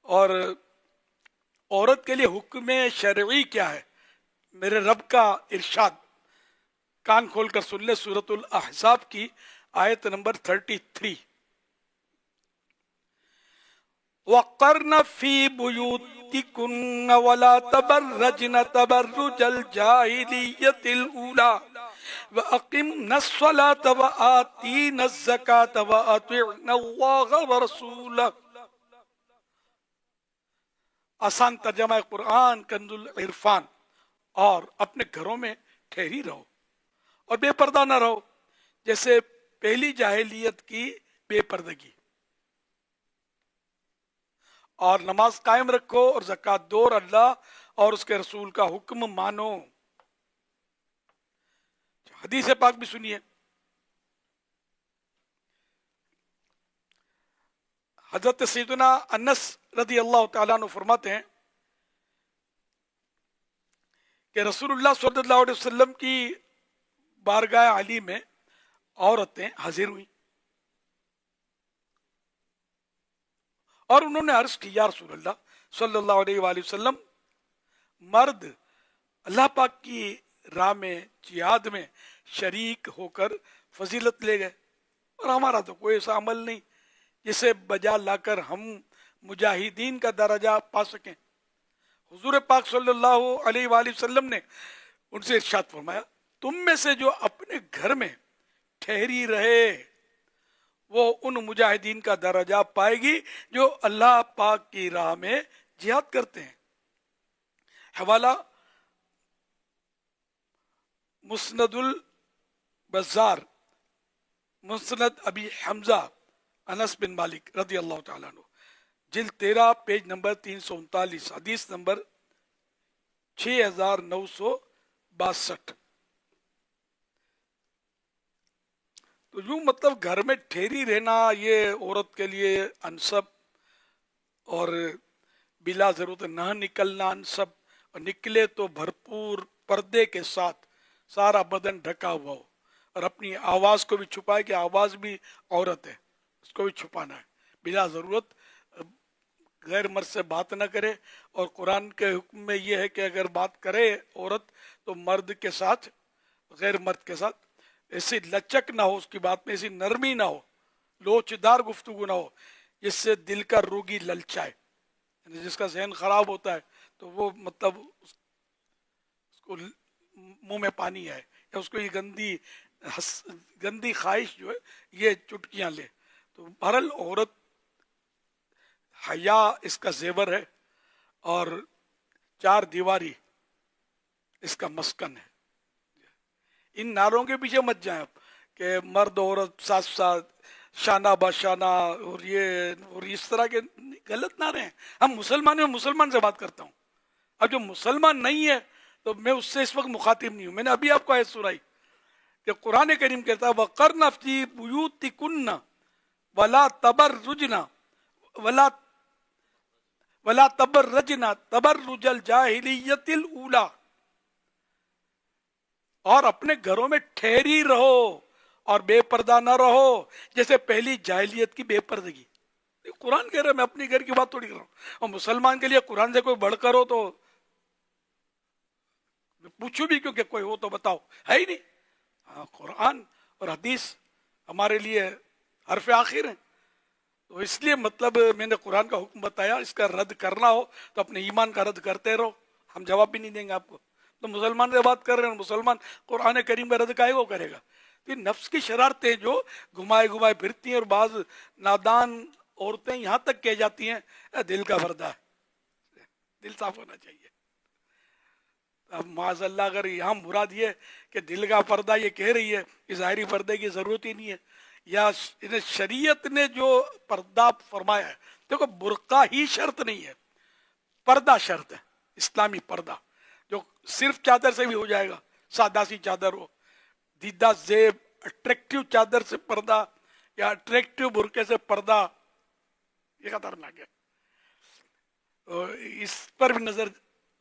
اور عورت کے لیے حکم شرعی کیا ہے؟ میرے رب کا ارشاد، کان کھول کر سن لے، سورۃ الاحزاب کی آیت نمبر 33، وَقَرْنَ فِي بُيُوتِكُنَّ وَلَا تَبَرَّجْنَ تَبَرُّجَ الْجَاهِلِيَّةِ الْأُولَى وَأَقِمْنَ الصَّلَاةَ وَآتِينَ الزَّكَاةَ وَأَطِعْنَ اللَّهَ وَرَسُولَهُ۔ آسان ترجمہ قرآن کنز العرفان۔ اور اپنے گھروں میں ٹھہری رہو اور بے پردہ نہ رہو جیسے پہلی جاہلیت کی بے پردگی، اور نماز قائم رکھو اور زکوٰۃ دو اور اللہ اور اس کے رسول کا حکم مانو۔ حدیث پاک بھی سنیے، حضرت سیدنا انس رضی اللہ تعالیٰ عنہ فرماتے ہیں کہ رسول اللہ صلی اللہ علیہ وسلم کی بارگاہ علی میں عورتیں حاضر ہوئیں اور انہوں نے عرض کی، یا رسول اللہ صلی اللہ علیہ وآلہ وسلم، مرد اللہ پاک کی راہ میں جہاد میں شریک ہو کر فضیلت لے گئے اور ہمارا تو کوئی ایسا عمل نہیں جسے بجا لا کر ہم مجاہدین کا درجہ پا سکیں۔ حضور پاک صلی اللہ علیہ وآلہ وسلم نے ان سے ارشاد فرمایا، تم میں سے جو اپنے گھر میں ٹھہری رہے وہ ان مجاہدین کا درجہ پائے گی جو اللہ پاک کی راہ میں جہاد کرتے ہیں۔ حوالہ مسند البزار، مسند ابی حمزہ انس بن مالک رضی اللہ تعالیٰ عنہ، جلد 13 پیج نمبر 339، حدیث نمبر 6962۔ تو یوں مطلب گھر میں ٹھہری رہنا یہ عورت کے لیے انصب، اور بلا ضرورت نہ نکلنا انصب، اور نکلے تو بھرپور پردے کے ساتھ سارا بدن ڈھکا ہوا ہو، اور اپنی آواز کو بھی چھپائے کہ آواز بھی عورت ہے، اس کو بھی چھپانا ہے، بلا ضرورت غیر مرد سے بات نہ کرے۔ اور قرآن کے حکم میں یہ ہے کہ اگر بات کرے عورت تو مرد کے ساتھ، غیر مرد کے ساتھ ایسی لچک نہ ہو، اس کی بات میں ایسی نرمی نہ ہو، لوچدار گفتگو نہ ہو جس سے دل کا روگی للچائے، یعنی جس کا ذہن خراب ہوتا ہے تو وہ مطلب اس کو منہ میں پانی آئے، یا اس کو یہ گندی خواہش جو ہے یہ چٹکیاں لے۔ تو بہرحال عورت حیا اس کا زیور ہے، اور چار دیواری اس کا مسکن ہے۔ ان نعروں کے پیچھے مت جائیں آپ کہ مرد عورت ساتھ ساتھ، شانہ باشانہ، اور یہ اس طرح کے غلط نعرے ہیں۔ ہم مسلمان ہیں، مسلمان سے بات کرتا ہوں، اب جو مسلمان نہیں ہے تو میں اس سے اس وقت مخاطب نہیں ہوں۔ میں نے ابھی آپ کو آیت سنائی کہ قرآن کریم کہتا ہے وَقَرْنَ فِي بُيُوتِكُنَّ وَلَا تَبَرُّجْنَ وَلَا تَبَرَّجْنَ تَبَرُّجَ الْجَاهِلِيَّةِ الْأُولَى، اور اپنے گھروں میں ٹھہری رہو اور بے پردہ نہ رہو جیسے پہلی جاہلیت کی بے پردگی۔ قرآن کہہ رہا ہے، میں اپنی گھر کی بات تھوڑی کر رہا ہوں۔ اور مسلمان کے لیے قرآن سے کوئی بڑھ کر ہو تو پوچھو بھی کیوں کہ کوئی ہو تو بتاؤ، ہے ہی نہیں۔ ہاں، قرآن اور حدیث ہمارے لیے حرف آخر ہیں۔ تو اس لیے مطلب میں نے قرآن کا حکم بتایا، اس کا رد کرنا ہو تو اپنے ایمان کا رد کرتے رہو، ہم جواب بھی نہیں دیں گے آپ کو۔ تو مسلمان سے بات کر رہے ہیں، مسلمان قرآن کریم کا رد کائے کو کرے گا؟ یہ نفس کی شرارتیں جو گھمائے گھمائے پھرتی ہیں، اور بعض نادان عورتیں یہاں تک کہہ جاتی ہیں دل کا پردہ ہے، دل صاف ہونا چاہیے۔ اب معاذ اللہ اگر یہاں مراد یہ کہ دل کا پردہ یہ کہہ رہی ہے کہ ظاہری پردے کی ضرورت ہی نہیں ہے، یا شریعت نے جو پردہ فرمایا ہے، دیکھو برقع ہی شرط نہیں ہے، پردہ شرط ہے، اسلامی پردہ جو صرف چادر سے بھی ہو جائے گا، سادہ سی چادر ہو، دیدہ زیب اٹریکٹیو چادر سے پردہ یا اٹریکٹیو برقعے سے پردہ، یہ خطرناک ہے، اس پر بھی نظر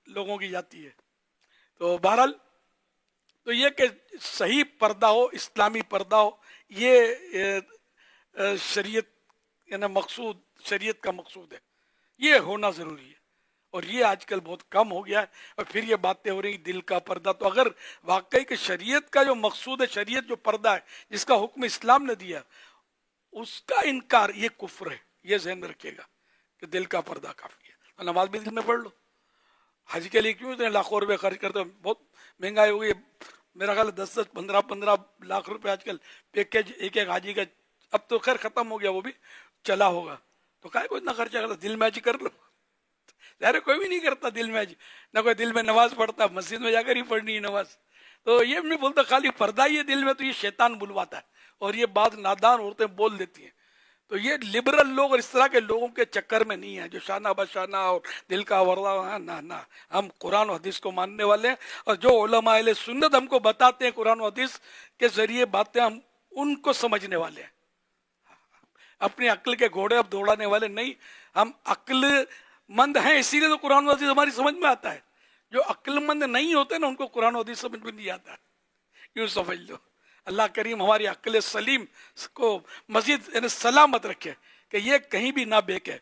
لوگوں کی جاتی ہے۔ تو بہرحال تو یہ کہ صحیح پردہ ہو، اسلامی پردہ ہو، یہ شریعت یعنی مقصود، شریعت کا مقصود ہے یہ ہونا ضروری ہے، اور یہ آج کل بہت کم ہو گیا ہے. اور پھر یہ باتیں ہو رہی دل کا پردہ. تو اگر واقعی کہ شریعت کا جو مقصود ہے، شریعت جو پردہ ہے جس کا حکم اسلام نے دیا، اس کا انکار یہ کفر ہے. یہ ذہن میں رکھیے گا کہ دل کا پردہ کافی ہے. تو نماز بھی دل میں پڑھ لو. حج کے لیے کیوں اتنے لاکھوں روپے خرچ کرتے ہو؟ بہت مہنگائی ہو گئی. میرا خیال 10-15 روپے آج کل پیکج ایک حاجی کا. اب تو خیر ختم ہو گیا، وہ بھی چلا ہوگا. تو کائے کو اتنا خرچہ کرتا؟ دل میں حج کر لو. ظاہر کوئی بھی نہیں کرتا دل میں حج. نہ کوئی دل میں نماز پڑھتا، مسجد میں جا کر ہی پڑھنی ہے نماز. تو یہ نہیں بولتا خالی پردہ ہی ہے دل میں، تو یہ شیطان بلواتا ہے، اور یہ بات نادان عورتیں بول دیتی ہیں. تو یہ لبرل لوگ اور اس طرح کے لوگوں کے چکر میں نہیں ہیں جو شانہ بشانہ اور دل کا وردا. نہ ہم قرآن و حدیث کو ماننے والے ہیں، اور جو علماء اہل سنت ہم کو بتاتے ہیں قرآن و حدیث کے ذریعے باتیں، ہم ان کو سمجھنے والے ہیں. اپنی عقل کے گھوڑے اب دوڑانے والے نہیں. ہم عقل مند ہیں، اسی لیے تو قرآن و حدیث ہماری سمجھ میں آتا ہے. جو عقل مند نہیں ہوتے نا، ان کو قرآن و حدیث سمجھ میں نہیں آتا. یوں سمجھ لو. اللہ کریم ہماری عقل سلیم کو مزید یعنی سلامت رکھے کہ یہ کہیں بھی نہ بیکے.